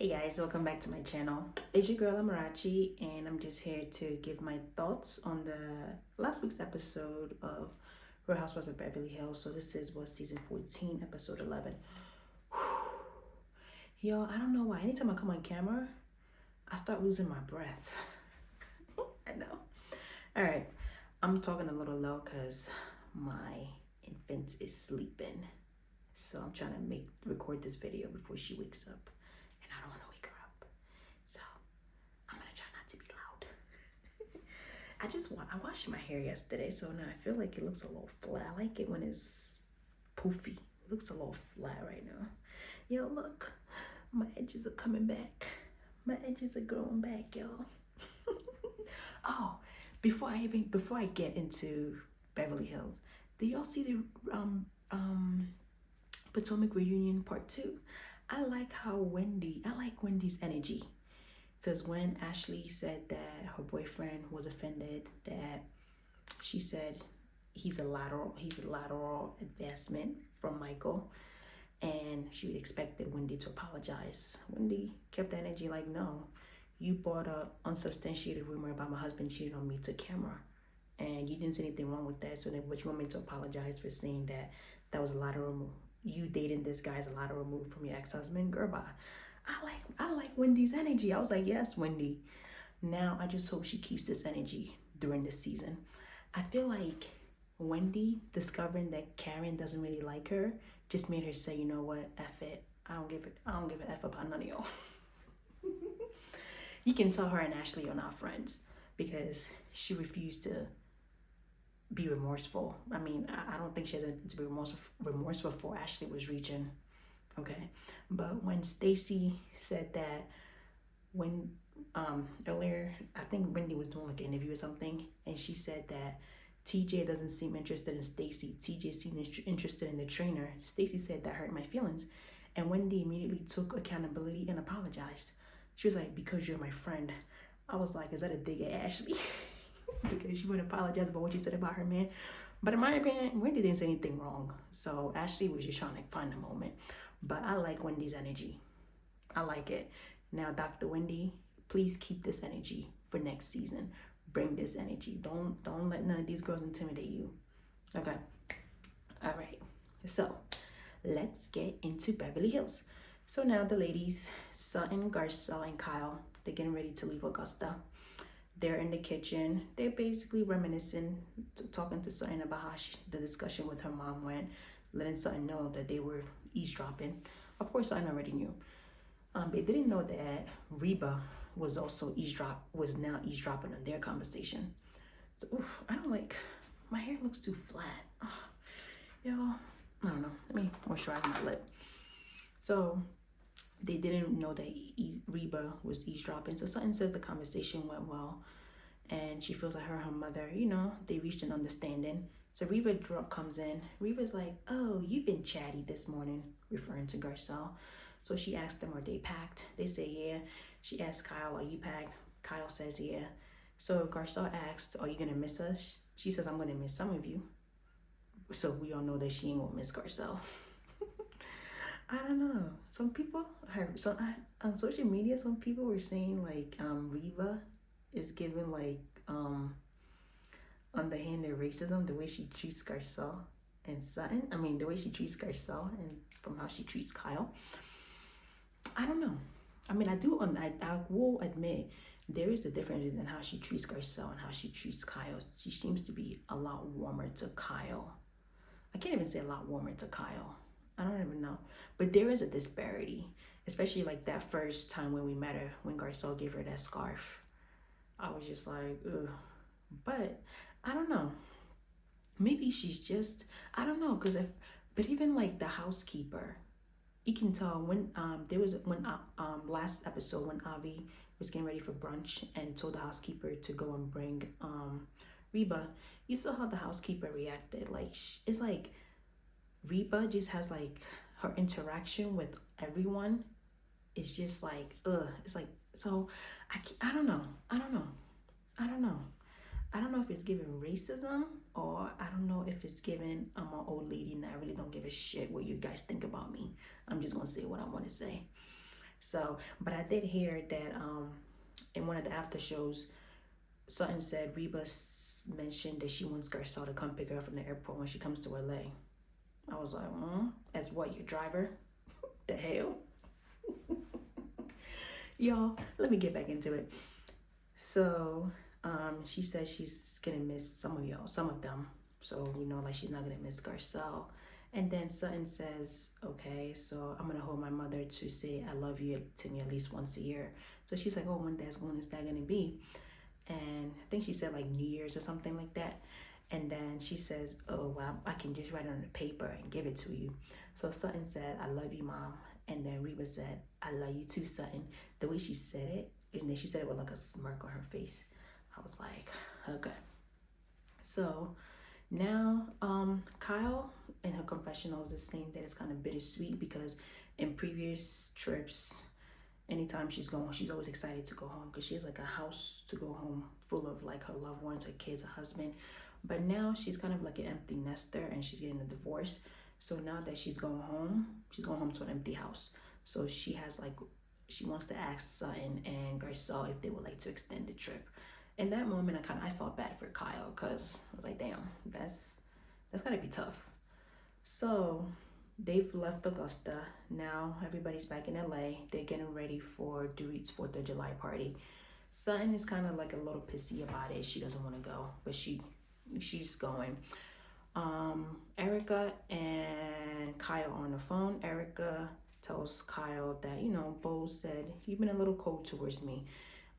Hey guys, welcome back to my channel. It's your girl Amarachi, and I'm just here to give my thoughts on the last week's episode of Real Housewives of Beverly Hills. So this was season 14, episode 11. Yo, I don't know why. Anytime I come on camera, I start losing my breath. I know. All right, I'm talking a little low because my infant is sleeping. So I'm trying to record this video before she wakes up, and I don't want to wake her up. So I'm gonna try not to be loud. I washed my hair yesterday, so now I feel like it looks a little flat. I like it when it's poofy. It looks a little flat right now. Yo, look, my edges are coming back. My edges are growing back, y'all. Oh, before I get into Beverly Hills, do y'all see the Potomac reunion part 2? I like Wendy's energy, because when Ashley said that her boyfriend was offended, that she said he's a lateral advancement from Michael, and she expected Wendy to apologize. Wendy kept the energy like, no, you brought up unsubstantiated rumor about my husband cheating on me to camera, and you didn't see anything wrong with that. So then, what you want me to apologize for saying that was a lateral move? You dating this guy is a lateral move from your ex-husband? Girl, bye. I like Wendy's energy. I was like, yes, Wendy. Now I just hope she keeps this energy during this season. I feel like Wendy discovering that Karen doesn't really like her just made her say, you know what, F it. I don't give an F about none of y'all. You can tell her and Ashley are not friends because she refused to be remorseful. I mean, I don't think she has anything to be remorseful for. Ashley was reaching, okay? But when Stacy said that, when earlier, I think Wendy was doing like an interview or something, and she said that TJ doesn't seem interested in Stacy. TJ seems interested in the trainer. Stacy said that hurt my feelings, and Wendy immediately took accountability and apologized. She was like, because you're my friend. I was like, is that a dig at Ashley? Because she wouldn't apologize about what she said about her man. But in my opinion, Wendy didn't say anything wrong. So Ashley was just trying to find a moment. But I like Wendy's energy. I like it. Now, Dr. Wendy, please keep this energy for next season. Bring this energy. Don't let none of these girls intimidate you. Okay. All right. So let's get into Beverly Hills. So now the ladies, Sutton, Garcelle, and Kyle, they're getting ready to leave Augusta. They're in the kitchen. They're basically reminiscing, talking to Sutton about how the discussion with her mom went, letting Sutton know that they were eavesdropping. Of course, Sutton already knew. They didn't know that Reba was also now eavesdropping on their conversation. So, I don't like, my hair looks too flat. Y'all, I don't know. Let me moisturize my lip. So they didn't know that Reba was eavesdropping. So Sutton says the conversation went well, and she feels like her and her mother, they reached an understanding. So Reba comes in. Reba's like, oh, you've been chatty this morning, referring to Garcelle. So she asked them, are they packed? They say, yeah. She asked Kyle, are you packed? Kyle says, yeah. So Garcelle asks, are you going to miss us? She says, I'm going to miss some of you. So we all know that she ain't going to miss Garcelle. I don't know. Some people on social media, some people were saying like Reba is giving like underhanded racism, the way she treats Garcelle and Sutton. I mean, the way she treats Garcelle and from how she treats Kyle. I don't know. I mean, I will admit there is a difference in how she treats Garcelle and how she treats Kyle. She seems to be a lot warmer to Kyle. I can't even say a lot warmer to Kyle. I don't even know. But there is a disparity, especially like that first time when we met her, when Garcelle gave her that scarf. I was just like, ugh. But I don't know. Maybe she's just, I don't know, but even like the housekeeper, you can tell when last episode when Avi was getting ready for brunch and told the housekeeper to go and bring Reba, you saw how the housekeeper reacted. Like, it's like Reba just has like her interaction with everyone is just like, it's like, so I don't know. I don't know if it's given racism, or I don't know if it's given I'm an old lady and I really don't give a shit what you guys think about me. I'm just gonna say what I want to say. So, but I did hear that in one of the after shows, Sutton said Reba mentioned that she wants Garcelle to come pick her up from the airport when she comes to LA. I was like, as what, your driver? The hell? Y'all, let me get back into it. So, she says she's gonna miss some of y'all, some of them. So, like she's not gonna miss Garcelle. And then Sutton says, okay, so I'm gonna hold my mother to say I love you to me at least once a year. So she's like, oh, when is that gonna be? And I think she said like New Year's or something like that. And then she says, oh, well, I can just write it on the paper and give it to you. So Sutton said, I love you, Mom. And then Reba said, I love you too, Sutton. The way she said it, and then she said it with like a smirk on her face. I was like, okay. So now Kyle in her confessionals is saying that it's kind of bittersweet because in previous trips, anytime she's going, she's always excited to go home because she has like a house to go home full of like her loved ones, her kids, her husband. But now she's kind of like an empty nester and she's getting a divorce. So now that she's going home to an empty house. So she wants to ask Sutton and Garcelle if they would like to extend the trip. In that moment, I felt bad for Kyle because I was like, damn, that's gotta be tough. So they've left Augusta. Now everybody's back in LA. They're getting ready for Dorit's 4th of July party. Sutton is kind of like a little pissy about it. She doesn't want to go, but she's going. Erica and Kyle are on the phone. Erica tells Kyle that, Bo said, you've been a little cold towards me.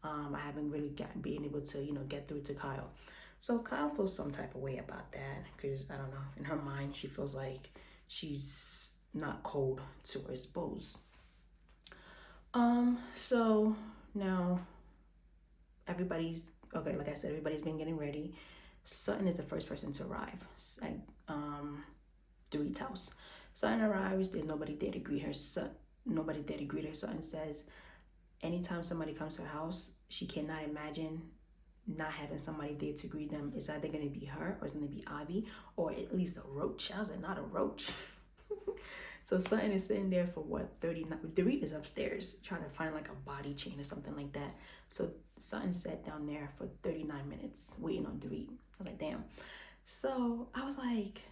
I haven't really been able to, get through to Kyle. So Kyle feels some type of way about that because, I don't know, in her mind, she feels like she's not cold towards Bose. So now everybody's, okay, like I said, everybody's been getting ready. Sutton is the first person to arrive at Dorit's house. Sutton arrives, there's nobody there to greet her. Sutton says, anytime somebody comes to her house, she cannot imagine not having somebody there to greet them. It's either going to be her or it's going to be Ivy or at least a roach. I was like, not a roach. So Sutton is sitting there for what, 39? Dorit is upstairs trying to find like a body chain or something like that. So Sutton sat down there for 39 minutes waiting on Dorit. I was like, damn. So I was like,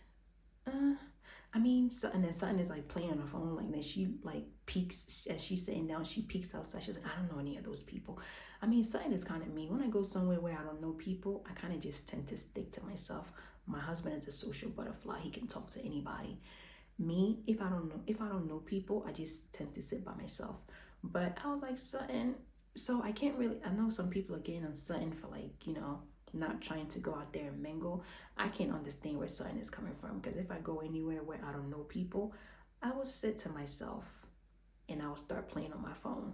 Sutton is like playing on her phone, like then she like peeks as she's sitting down, she peeks outside. She's like, I don't know any of those people. Sutton is kind of me. When I go somewhere where I don't know people, I kind of just tend to stick to myself. My husband is a social butterfly. He can talk to anybody. Me, if I don't know people, I just tend to sit by myself. But I was like, Sutton, so I can't really, I know some people are getting on Sutton for like, not trying to go out there and mingle. I can't understand where Sutton is coming from because if I go anywhere where I don't know people, I will sit to myself and I will start playing on my phone.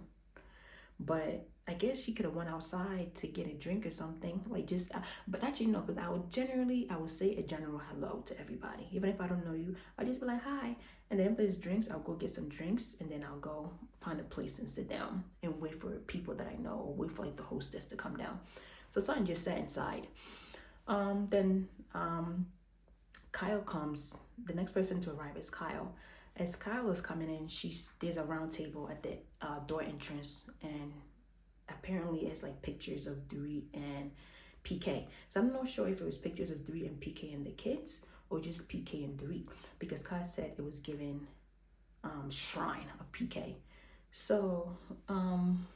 But I guess she could have went outside to get a drink or something, like just. But actually no, because I would say a general hello to everybody, even if I don't know you. I just be like hi, and then if there's drinks, I'll go get some drinks, and then I'll go find a place and sit down and wait for people that I know, or wait for like the hostess to come down. So Sutton just sat inside. Then Kyle comes. The next person to arrive is Kyle. As Kyle is coming in, there's a round table at the door entrance, and apparently it's like pictures of Dorit and PK. So I'm not sure if it was pictures of Dorit and PK and the kids or just PK and Dorit, because Kyle said it was given shrine of PK. So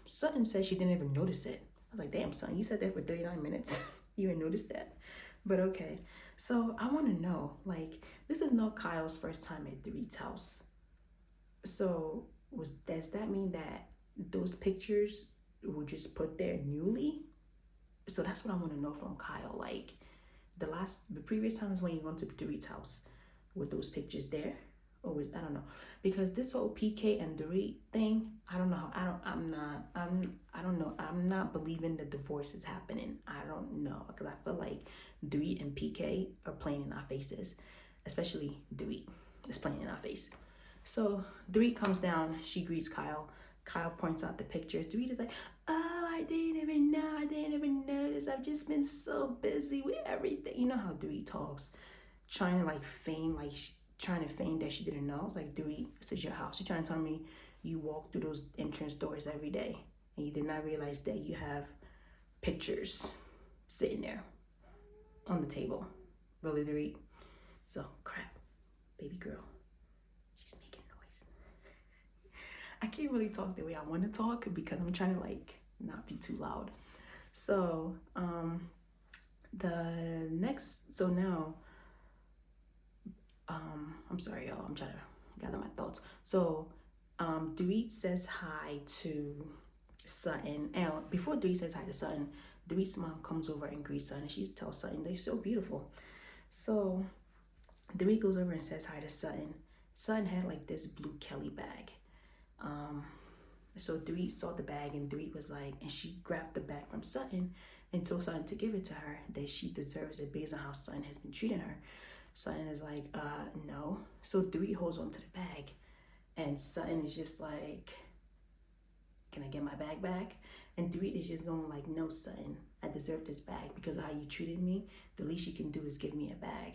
Sutton said she didn't even notice it. I was like, damn, son, you sat there for 39 minutes. You didn't notice that? But okay. So I want to know, like, this is not Kyle's first time at Dorit's house. So does that mean that those pictures were just put there newly? So that's what I want to know from Kyle. Like, the previous times when you went to Dorit's house, were those pictures there? Or I don't know. Because this whole PK and Dorit thing, I don't know. I don't know. I'm not believing the divorce is happening. I don't know. Because I feel like Dorit and PK are playing in our faces. Especially Dorit is playing in our face. So Dorit comes down. She greets Kyle. Kyle points out the pictures. Dorit is like, oh, I didn't even know. I didn't even notice. I've just been so busy with everything. You know how Dorit talks. Trying to feign that she didn't know. I was like, Dorit, this is your house. You're trying to tell me you walk through those entrance doors every day and you did not realize that you have pictures sitting there on the table, really to read. So crap, baby girl, she's making noise. I can't really talk the way I want to talk because I'm trying to like not be too loud. So the next, so now I'm sorry y'all, I'm trying to gather my thoughts. So Dorit says hi to Sutton, and before Dorit says hi to Sutton, Dorit's mom comes over and greets Sutton, and she tells Sutton they're so beautiful. So Dorit goes over and says hi to Sutton. Sutton had like this blue Kelly bag. So Dorit saw the bag and Dorit was like, and she grabbed the bag from Sutton and told Sutton to give it to her, that she deserves it based on how Sutton has been treating her. Sutton is like, no. So Dorit holds on to the bag and Sutton is just like, can I get my bag back? And Dorit is just going like, no, Sutton, I deserve this bag because of how you treated me. The least you can do is give me a bag.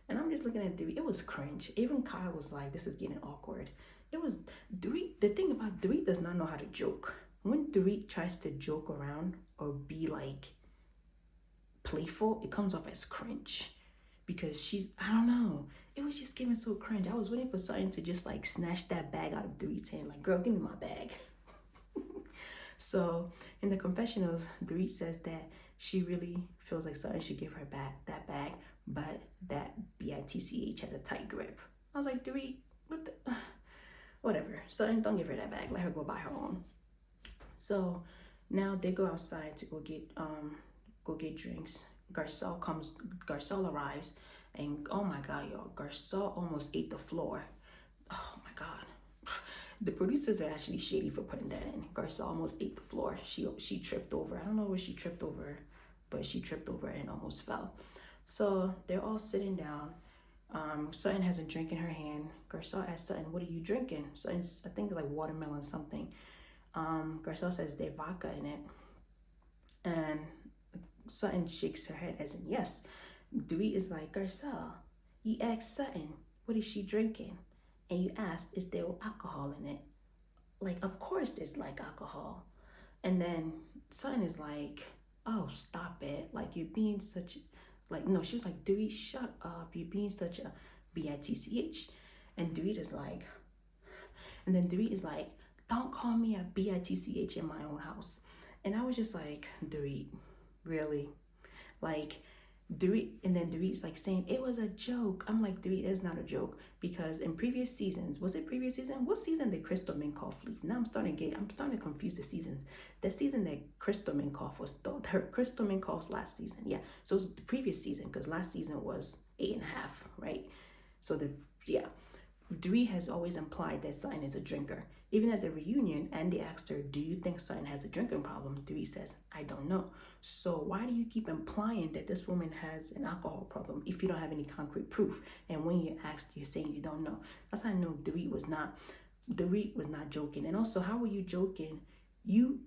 And I'm just looking at Dorit. It was cringe. Even Kyle was like, this is getting awkward. It was Dorit. The thing about Dorit does not know how to joke. When Dorit tries to joke around or be like playful, it comes off as cringe. Because she's, I don't know. It was just giving so cringe. I was waiting for Sutton to just like snatch that bag out of Dorit's hand. Like, girl, give me my bag. So in the confessionals, Dorit says that she really feels like Sutton should give her back that bag, but that BITCH has a tight grip. I was like, Dorit, what the, whatever. Sutton, don't give her that bag. Let her go buy her own. So now they go outside to go get drinks. Garcelle arrives, and oh my god, y'all, Garcelle almost ate the floor. Oh my god. The producers are actually shady for putting that in. Garcelle almost ate the floor. She tripped over. I don't know what she tripped over, but she tripped over and almost fell. So they're all sitting down. Sutton has a drink in her hand. Garcelle asks Sutton, what are you drinking? Sutton's, I think, like watermelon something. Garcelle says there's vodka in it. And Sutton shakes her head as in yes. Dorit is like, Garcelle, you asked Sutton, what is she drinking? And you asked, is there alcohol in it? Like, of course there's like alcohol. And then Sutton is like, oh, stop it. Like, you're being such, like, no, she was like, Dorit, shut up. You're being such a BITCH. And Dorit is like, don't call me a BITCH in my own house. And I was just like, Dorit, really? Like, Dorit, and then Dorit's like saying it was a joke. I'm like, Dorit, it's not a joke, because in previous seasons, was it previous season? What season did Crystal Minkoff leave? Now I'm starting to confuse the seasons. The season that Crystal Minkoff was Crystal Minkoff's last season, yeah. So it was the previous season, because last season was 8.5, right? So Dorit has always implied that Sutton is a drinker. Even at the reunion, Andy asked her, do you think Sutton has a drinking problem? Dorit says, I don't know. So why do you keep implying that this woman has an alcohol problem if you don't have any concrete proof? And when you asked, you're saying you don't know. That's how I know Dorit was not joking. And also, how were you joking? You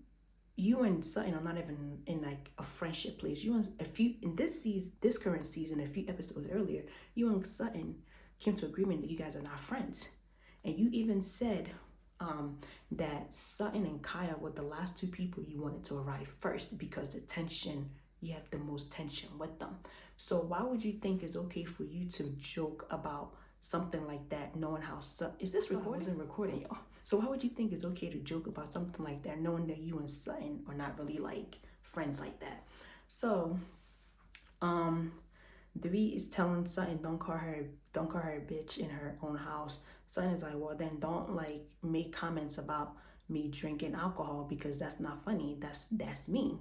and Sutton are not even in like a friendship place. In this current season, a few episodes earlier, you and Sutton came to agreement that you guys are not friends. And you even said that Sutton and Kaya were the last two people you wanted to arrive first because you have the most tension with them. So why would you think it's okay for you to joke about something like that, knowing how is this recording? I wasn't recording, y'all. So why would you think it's okay to joke about something like that, knowing that you and Sutton are not really like friends like that? So Dorit is telling Sutton, don't call her a bitch in her own house. Sutton is like, well, then don't like make comments about me drinking alcohol, because that's not funny. That's mean.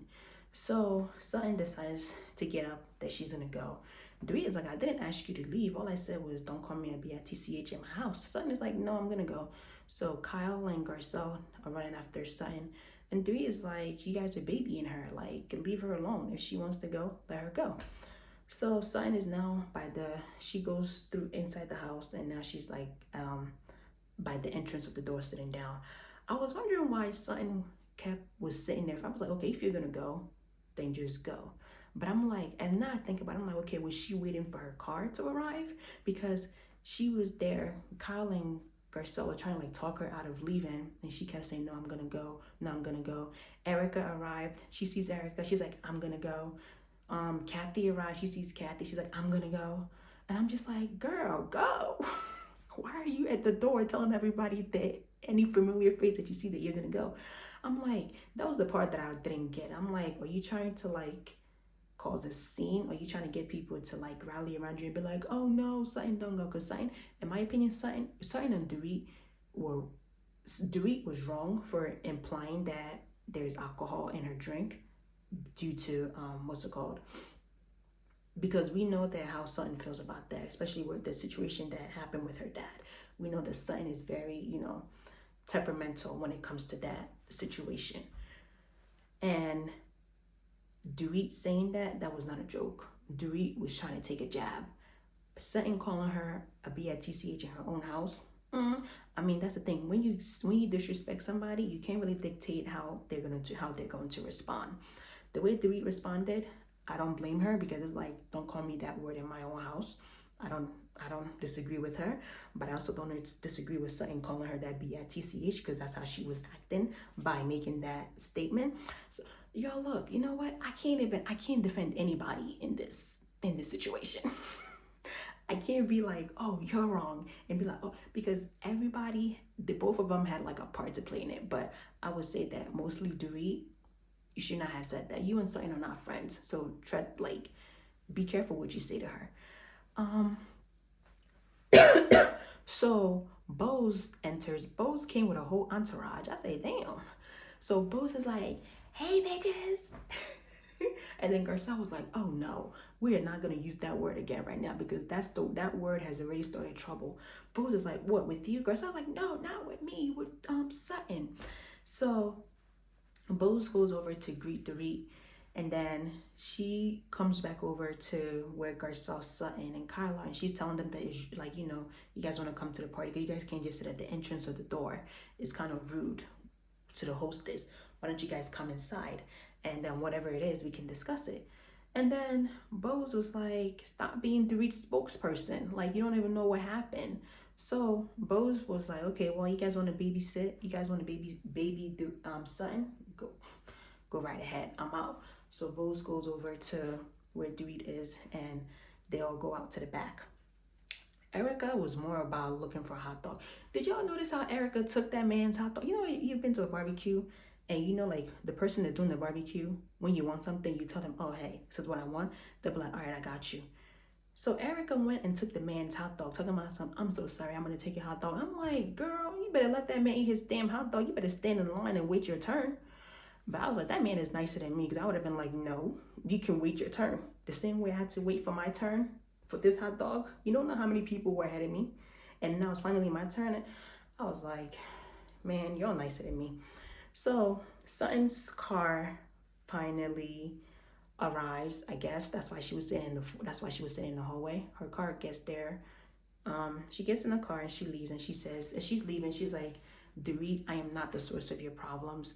So Sutton decides to get up, that she's gonna go. Dorit is like, I didn't ask you to leave. All I said was, don't call me a BITCH in my house. Sutton is like, no, I'm gonna go. So Kyle and Garcelle are running after Sutton. And Dorit is like, you guys are babying her. Like, leave her alone. If she wants to go, let her go. So Sutton is now she goes through inside the house, and now she's like by the entrance of the door sitting down. I was wondering why Sutton was sitting there. I was like, okay, if you're gonna go, then just go. But I'm like, and now I think about it, I'm like, okay, was she waiting for her car to arrive? Because she was there, Kyle and Garcelle was trying to like talk her out of leaving, and she kept saying, "No, I'm gonna go. No, I'm gonna go." Erica arrived. She sees Erica. She's like, "I'm gonna go." Kathy arrived. She sees Kathy. She's like, "I'm gonna go," and I'm just like, "Girl, go." Why are you at the door telling everybody that any familiar face that you see that you're gonna go? I'm like, that was the part that I didn't get. I'm like, are you trying to like cause a scene? Are you trying to get people to like rally around you and be like, oh no, Sutton don't go? Because Sutton, in my opinion, Sutton and were Dorit was wrong for implying that there's alcohol in her drink due to what's it called? Because we know that how Sutton feels about that, especially with the situation that happened with her dad. We know that Sutton is very, temperamental when it comes to that situation. And Dorit saying that was not a joke. Dorit was trying to take a jab. Sutton calling her a bitch in her own house. I mean, that's the thing. When you disrespect somebody, you can't really dictate how they're going to respond. The way Dorit responded, I don't blame her, because it's like, don't call me that word in my own house. I don't disagree with her, but I also don't disagree with Sutton calling her that bitch, because that's how she was acting by making that statement. So y'all, look, you know what? I can't defend anybody in this situation. I can't be like, oh, you're wrong, and be like, oh, because both of them had like a part to play in it. But I would say that mostly Dorit, you should not have said that. You and Sutton are not friends, so be careful what you say to her. So Bose enters. Bose came with a whole entourage. I say, damn. So Bose is like, hey, bitches. And then Garcelle was like, oh no, we are not going to use that word again right now, because that word has already started trouble. Bose is like, what, with you? Garcelle like, no, not with me, with Sutton. So Bose goes over to greet Dorit, and then she comes back over to where Garcelle, Sutton, and Kyla, and she's telling them that it's like, you guys want to come to the party, because you guys can't just sit at the entrance of the door. It's kind of rude to the hostess. Why don't you guys come inside? And then whatever it is, we can discuss it. And then Bose was like, stop being Dorit's spokesperson. Like, you don't even know what happened. So Bose was like, okay, well, you guys want to babysit? You guys want to baby Sutton? Go right ahead. I'm out. So Bose goes over to where Dorit is, and they all go out to the back. Erica was more about looking for a hot dog. Did y'all notice how Erica took that man's hot dog? You've been to a barbecue, and like the person that's doing the barbecue, when you want something, you tell them, oh, hey, this is what I want. They'll be like, all right, I got you. So Erica went and took the man's hot dog, talking about something. I'm so sorry, I'm going to take your hot dog. I'm like, girl, you better let that man eat his damn hot dog. You better stand in line and wait your turn. But I was like, that man is nicer than me, because I would have been like, no, you can wait your turn. The same way I had to wait for my turn for this hot dog. You don't know how many people were ahead of me. And now it's finally my turn. And I was like, man, you're nicer than me. So Sutton's car finally arrives. I guess that's why she was sitting in the hallway. Her car gets there. She gets in the car and she leaves, and she says, as she's leaving, she's like, Dorit, I am not the source of your problems.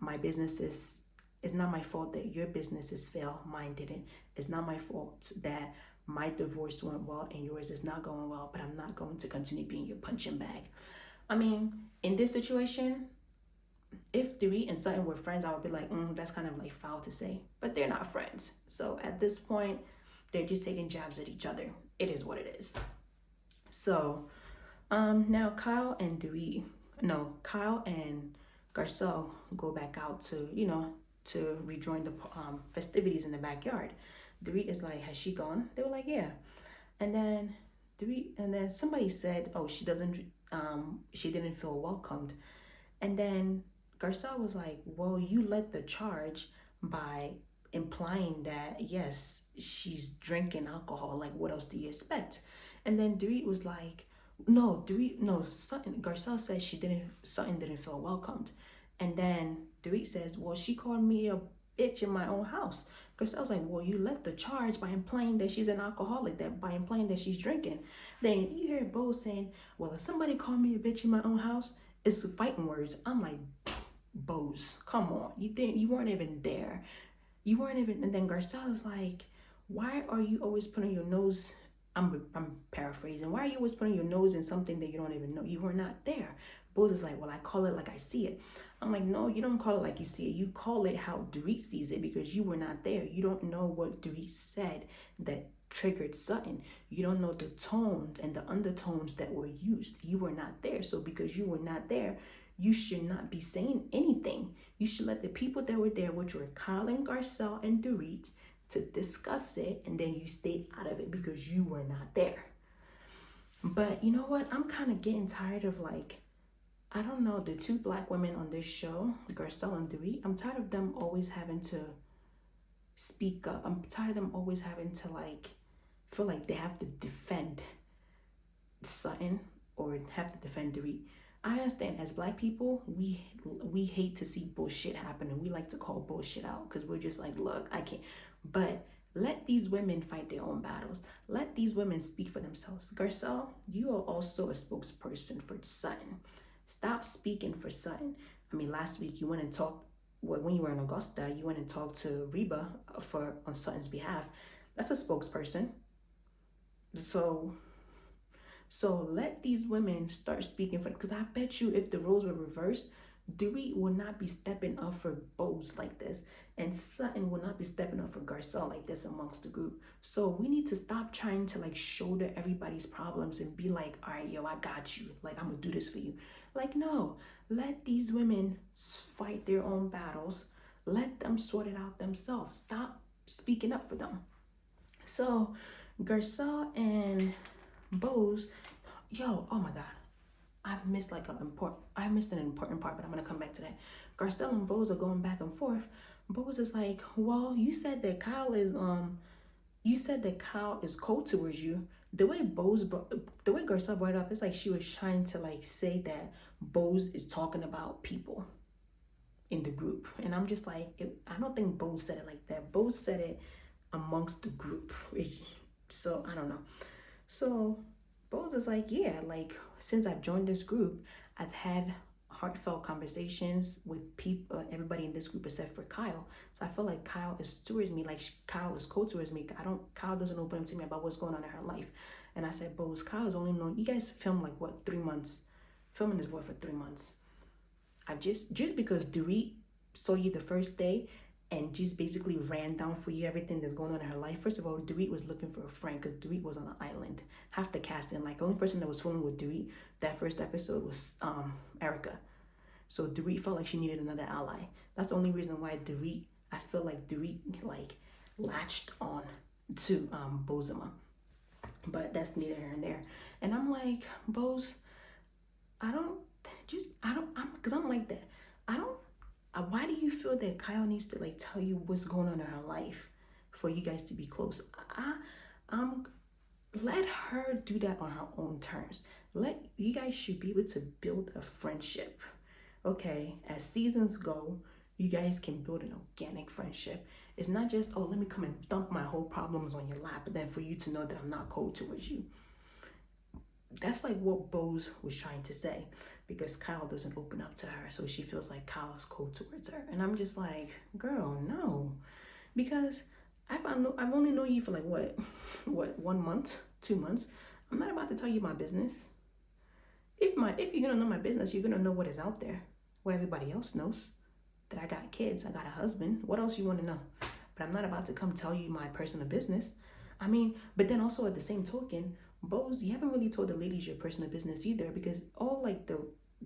My business is, it's not my fault that your businesses fail, mine didn't. It's not my fault that my divorce went well and yours is not going well, but I'm not going to continue being your punching bag. I mean, in this situation, if Dorit and Sutton were friends, I would be like, that's kind of like foul to say, but they're not friends. So at this point, they're just taking jabs at each other. It is what it is. So now Kyle and Garcelle go back out to rejoin the festivities in the backyard. Dorit is like, has she gone? They were like, yeah. And then somebody said, oh, she didn't feel welcomed. And then Garcelle was like, well, you led the charge by implying that, yes, she's drinking alcohol. Like, what else do you expect? And then Dorit was like, Garcelle said Sutton didn't feel welcomed. And then Dorit says, well, she called me a bitch in my own house. Garcelle was like, well, you led the charge by implying that she's an alcoholic, by implying that she's drinking. Then you hear Bose saying, well, if somebody called me a bitch in my own house, it's fighting words. I'm like, Bose, come on. You weren't even there. And then Garcelle is like, why are you always putting your nose I'm paraphrasing. Why are you always putting your nose in something that you don't even know? You were not there. Bose is like, well, I call it like I see it. I'm like, no, you don't call it like you see it. You call it how Dorit sees it because you were not there. You don't know what Dorit said that triggered Sutton. You don't know the tones and the undertones that were used. You were not there. So because you were not there, you should not be saying anything. You should let the people that were there, which were Kyle and Garcelle and Dorit, to discuss it, and then you stayed out of it because you were not there. But you know what? I'm kind of getting tired of like, I don't know, the two black women on this show, Garcelle and Dorit. I'm tired of them always having to speak up. I'm tired of them always having to like feel like they have to defend Sutton or have to defend Dorit. I understand as black people, we hate to see bullshit happen, and we like to call bullshit out because we're just like, look, I can't. But let these women fight their own battles. Let these women speak for themselves. Garcelle, you are also a spokesperson for Sutton. Stop speaking for Sutton. I mean, last week you went and talked, when you were in Augusta, you went and talked to Reba on Sutton's behalf. That's a spokesperson. So let these women start speaking for them. Because I bet you if the roles were reversed, Dorit will not be stepping up for Bose like this. And Sutton will not be stepping up for Garcelle like this amongst the group. So we need to stop trying to like shoulder everybody's problems and be like, all right, yo, I got you. Like, I'm going to do this for you. Like, no, let these women fight their own battles. Let them sort it out themselves. Stop speaking up for them. So Garcelle and Bose, yo, oh my God. I missed an important part, but I'm gonna come back to that. Garcelle and Bose are going back and forth. Bose is like, well, you said that Kyle is cold towards you. The way Garcelle brought it up, it's like she was trying to like say that Bose is talking about people in the group. And I'm just like, I don't think Bose said it like that. Bose said it amongst the group. So I don't know. So Bose is like, yeah, like since I've joined this group, I've had heartfelt conversations with people, everybody in this group except for Kyle. So I feel like Kyle is towards me, like Kyle is cold towards me. Kyle doesn't open up to me about what's going on in her life. And I said, Bose, Kyle's only known, you guys filmed like what, 3 months? Filming this boy for 3 months. I just because Dorit saw you the first day and just basically ran down for you everything that's going on in her life. First of all, Dorit was looking for a friend because Dorit was on an island. Half the casting, like the only person that was fooling with Dorit that first episode was Erica. So Dorit felt like she needed another ally. That's the only reason why I feel like Dorit like latched on to Bozema. But that's neither here and there. And I'm like, Bose, because I'm like that. Why do you feel that Kyle needs to like tell you what's going on in her life for you guys to be close? Let her do that on her own terms. You guys should be able to build a friendship. Okay, as seasons go, you guys can build an organic friendship. It's not just, oh, let me come and dump my whole problems on your lap, but then for you to know that I'm not cold towards you. That's like what Bose was trying to say, because Kyle doesn't open up to her, so she feels like Kyle's cold towards her. And I'm just like, girl, no, because I've only known you for like what 1 month, 2 months. I'm not about to tell you my business. If you're gonna know my business, you're gonna know what is out there, what everybody else knows. That I got kids, I got a husband. What else you want to know? But I'm not about to come tell you my personal business. I mean, but then also at the same token, Bose, you haven't really told the ladies your personal business either, because all like the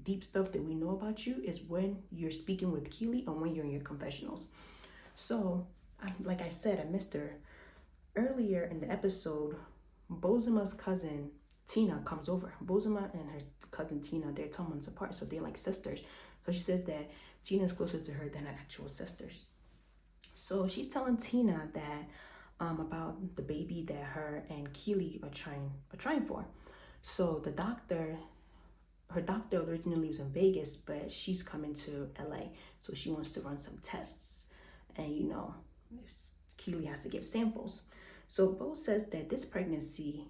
deep stuff that we know about you is when you're speaking with Keely and when you're in your confessionals. So, like I said, I missed her. Earlier in the episode, Bozema's cousin Tina comes over. Bozema and her cousin Tina, they're 10 months apart, so they're like sisters. So she says that Tina's closer to her than her actual sisters. So she's telling Tina that about the baby that her and Keely are trying for. So her doctor originally was in Vegas, but she's coming to LA. So she wants to run some tests. And Keely has to give samples. So Bo says that this pregnancy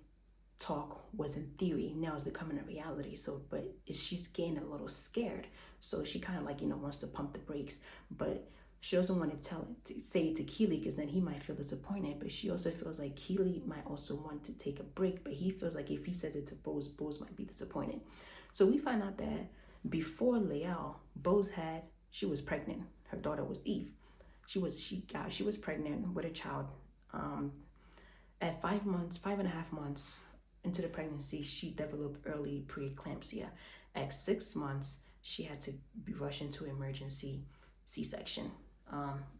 talk was in theory, now it's becoming a reality. So, but she's getting a little scared. So she kind of like, wants to pump the brakes, but she doesn't want to say it to Keely because then he might feel disappointed. But she also feels like Keely might also want to take a break. But he feels like if he says it to Bose, Bose might be disappointed. So we find out that before Leal, she was pregnant. Her daughter was Eve. She was pregnant with a child. Um, at 5 months, 5.5 months into the pregnancy, she developed early preeclampsia. At 6 months, she had to be rushed into emergency C-section.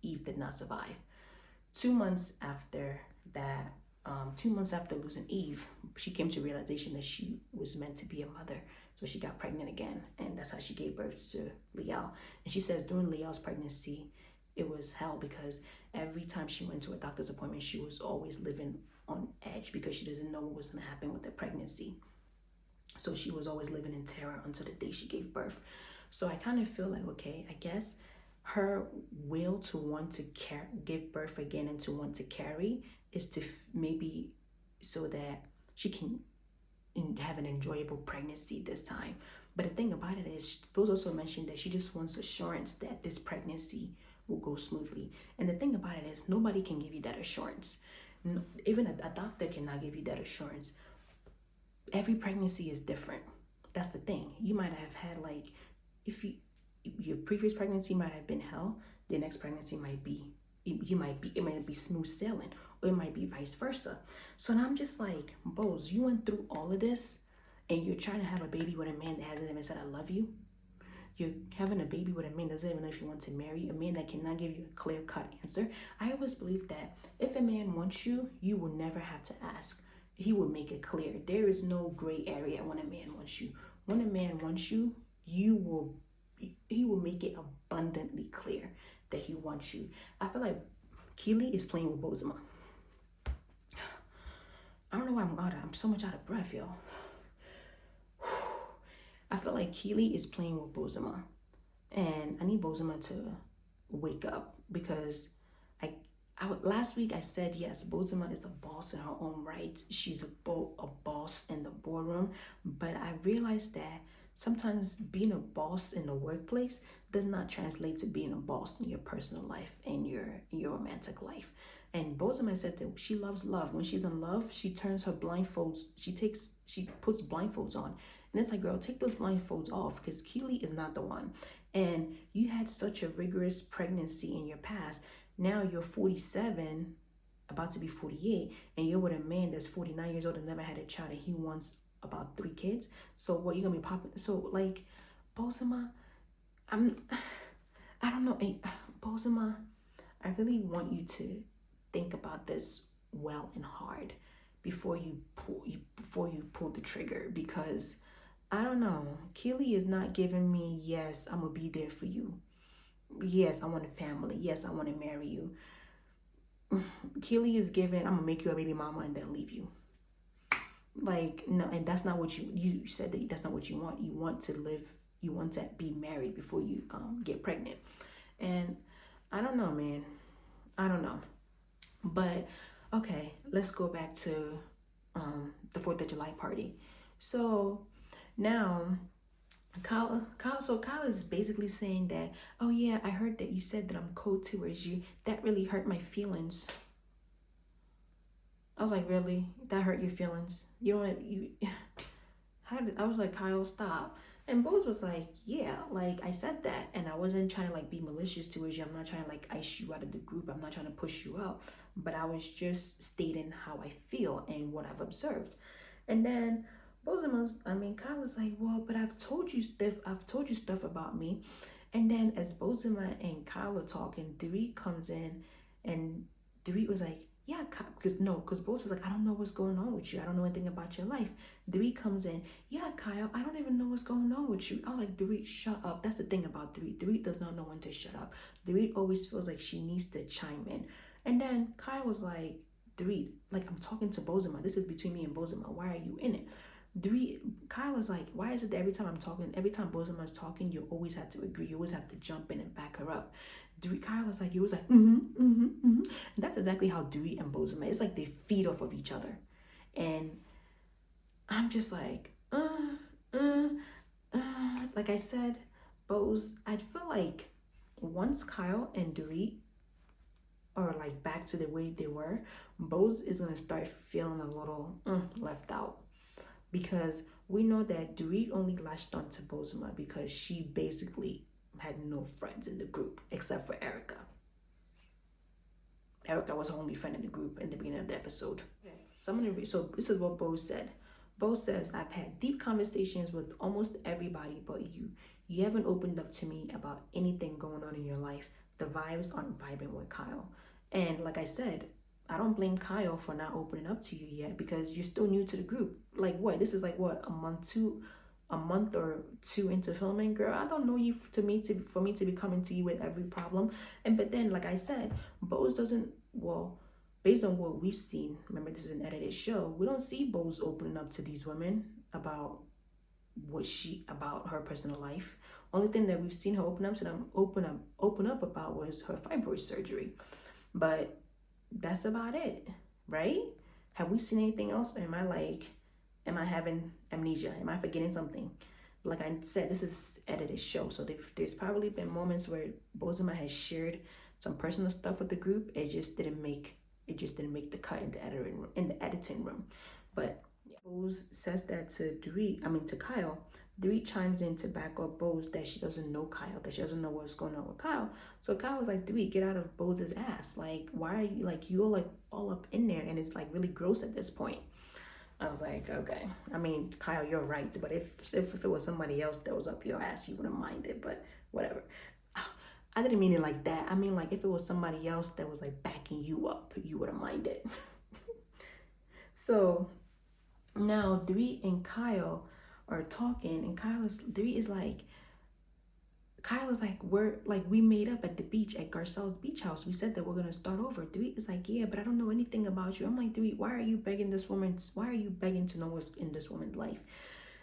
Eve did not survive. 2 months after that, 2 months after losing Eve, she came to realization that she was meant to be a mother. So she got pregnant again, and that's how she gave birth to Leal. And she says during Leal's pregnancy, it was hell because every time she went to a doctor's appointment, she was always living on edge because she doesn't know what was going to happen with the pregnancy. So she was always living in terror until the day she gave birth. So I kind of feel like, okay, I guess her will to want to give birth again and to want to carry is to maybe so that she can have an enjoyable pregnancy this time. But the thing about it is, Rose also mentioned that she just wants assurance that this pregnancy will go smoothly. And the thing about it is, nobody can give you that assurance. Even a doctor cannot give you that assurance. Every pregnancy is different. That's the thing. You might have had like, if your previous pregnancy might have been hell, the next pregnancy might be, it might be smooth sailing, or it might be vice versa. So now I'm just like, Bose, you went through all of this and you're trying to have a baby with a man that hasn't even said I love you. You're having a baby with a man that doesn't even know if you want to marry you, a man that cannot give you a clear-cut answer. I always believe that if a man wants you, you will never have to ask. He will make it clear. There is no gray area when a man wants you. When a man wants you, he will make it abundantly clear that he wants you. I feel like Keely is playing with Bozema. I don't know why I'm so much out of breath, yo. I feel like Keely is playing with Bozema, and I need Bozema to wake up because last week I said yes, Bozema is a boss in her own right. She's a boss in the boardroom, but I realized that sometimes being a boss in the workplace does not translate to being a boss in your personal life and your romantic life. And Bozema said that she loves love. When she's in love, she turns her blindfolds. She puts blindfolds on, and it's like, girl, take those blindfolds off because Keely is not the one. And you had such a rigorous pregnancy in your past. Now you're 47, about to be 48, and you're with a man that's 49 years old and never had a child, and he wants about 3 kids. So what, you gonna be popping? So like, Bozema, I don't know, Bozema, I really want you to think about this well and hard before you pull the trigger, because I don't know, Keely is not giving me, yes, I'm gonna be there for you. Yes, I want a family. Yes, I want to marry you. Keely is giving, I'm gonna make you a baby mama and then leave you. Like, no, and that's not what you said that that's not what you want. You want to live, you want to be married before you get pregnant. And I don't know, man. I don't know. But okay, let's go back to the 4th of July party. So now Kyle is basically saying that, oh yeah, I heard that you said that I'm cold towards you. That really hurt my feelings. I was like, really? That hurt your feelings? You know what? I was like, Kyle, stop. And Bose was like, yeah, like I said that, and I wasn't trying to like be malicious towards you. I'm not trying to like ice you out of the group. I'm not trying to push you out, but I was just stating how I feel and what I've observed. And then Kyle is like, well, but I've told you stuff about me. And then as Bozema and Kyle are talking, Dorit comes in, and Dorit was like, yeah, because Bose was like, I don't know what's going on with you. I don't know anything about your life. Dorit comes in, yeah, Kyle, I don't even know what's going on with you. I was like, Dorit, shut up. That's the thing about Dorit. Dorit does not know when to shut up. Dorit always feels like she needs to chime in. And then Kyle was like, Dorit, like, I'm talking to Bozema. This is between me and Bozema. Why are you in it? Kyle is like, why is it that every time Bozema is talking, you always have to agree, you always have to jump in and back her up? Kyle is like, you was like, And that's exactly how Dorit and Bozema, it's like they feed off of each other. And I'm just like, like I said, I feel like once Kyle and Dorit are like back to the way they were, Bose is gonna start feeling a little left out, because we know that Dorit only latched onto Bozema because she basically had no friends in the group except for Erica. Erica was her only friend in the group in the beginning of the episode. Okay. So I'm gonna read. So this is what Bose said. Bose says, "I've had deep conversations with almost everybody but you. You haven't opened up to me about anything going on in your life. The vibes aren't vibing with Kyle." And like I said, I don't blame Kyle for not opening up to you yet, because you're still new to the group. Like what? This is like what, a month or two into filming, girl. I don't know you for me to be coming to you with every problem. And but then, like I said, Bose doesn't, well, based on what we've seen, remember this is an edited show, we don't see Bose opening up to these women about about her personal life. Only thing that we've seen her open up about was her fibroid surgery. But that's about it, right? Have we seen anything else? Or am I having amnesia? Am I forgetting something? Like I said, this is edited show, so there's probably been moments where Bozema has shared some personal stuff with the group. It just didn't make the cut in the editing room. But yeah. Bose says that to Kyle. Dorit chimes in to back up Bose that she doesn't know Kyle, that she doesn't know what's going on with Kyle. So Kyle was like, Dorit, get out of Bose's ass. Like, why are you, like, you're like all up in there, and it's like really gross at this point. I was like, okay. I mean, Kyle, you're right. But if it was somebody else that was up your ass, you wouldn't mind it. But whatever. I didn't mean it like that. I mean, like, if it was somebody else that was like backing you up, you wouldn't mind it. So now Dorit and Kyle are talking, and Dorit is like, Kyle is like, we made up at the beach at Garcelle's beach house. We said that we're gonna start over. Dorit is like, yeah, but I don't know anything about you. I'm like, Dorit, why are you begging to know what's in this woman's life?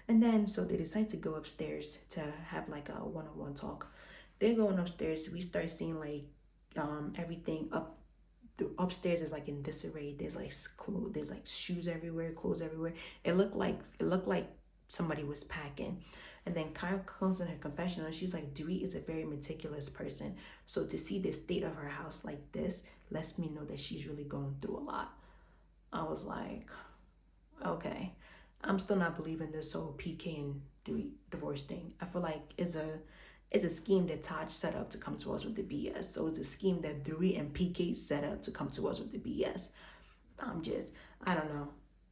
And then so they decide to go upstairs to have like a one-on-one talk. They're going upstairs. We start seeing like everything up. The upstairs is like in disarray. There's like there's like shoes everywhere, clothes everywhere. It looked like somebody was packing. And then Kyle comes in her confessional and she's like, Dorit is a very meticulous person. So to see the state of her house like this lets me know that she's really going through a lot. I was like, okay. I'm still not believing this whole PK and Dorit divorce thing. I feel like it's a scheme that Taj set up to come to us with the BS. So it's a scheme that Dorit and PK set up to come to us with the BS. I don't know.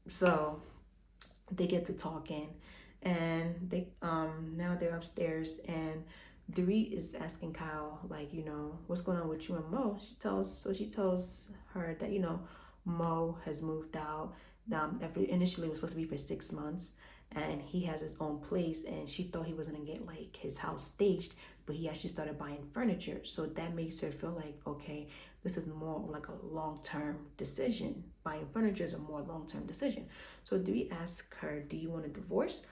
So they get to talking, and they now they're upstairs, and Dorit is asking Kyle, like, what's going on with you and Mo. She tells her that, Mo has moved out. Initially it was supposed to be for 6 months, and he has his own place, and she thought he was gonna get like his house staged, but he actually started buying furniture. So that makes her feel like, okay, this is more like a long-term decision. Buying furniture is a more long-term decision. So Dorit asks her, do you want a divorce?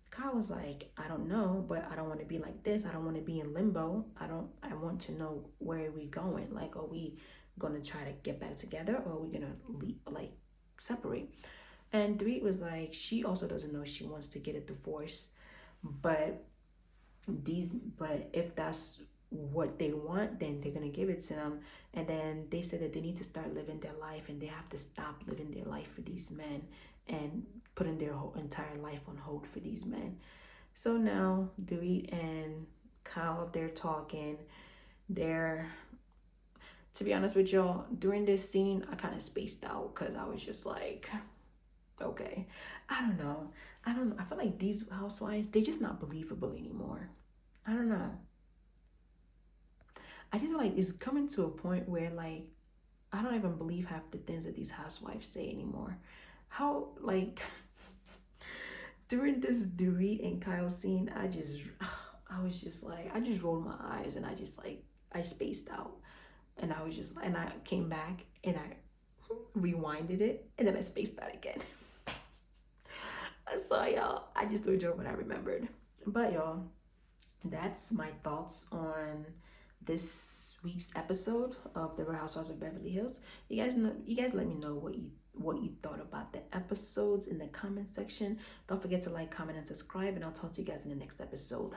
Kyle was like, I don't know, but I don't want to be like this. I don't want to be in limbo. I want to know, where are we going? Like, are we gonna try to get back together, or are we gonna separate? And Dorit was like, she also doesn't know she wants to get a divorce, but if that's what they want, then they're gonna give it to them. And then they said that they need to start living their life, and they have to stop living their life for these men and putting their whole entire life on hold for these men. So now Dorit and Kyle, they're talking. To be honest with y'all, during this scene, I kind of spaced out, because I was just like, okay, I don't know. I feel like these housewives, they're just not believable anymore. I don't know. I just feel like it's coming to a point where, like, I don't even believe half the things that these housewives say anymore. How, like, during this Dorit and Kyle scene, I was just like, I just rolled my eyes, and I spaced out. And I was just, and I came back and I rewinded it, and then I spaced out again. So y'all, I just told y'all what I remembered. But y'all, that's my thoughts on this week's episode of The Real Housewives of Beverly Hills. You guys let me know what you thought about the episodes in the comment section. Don't forget to like, comment, and subscribe, and I'll talk to you guys in the next episode.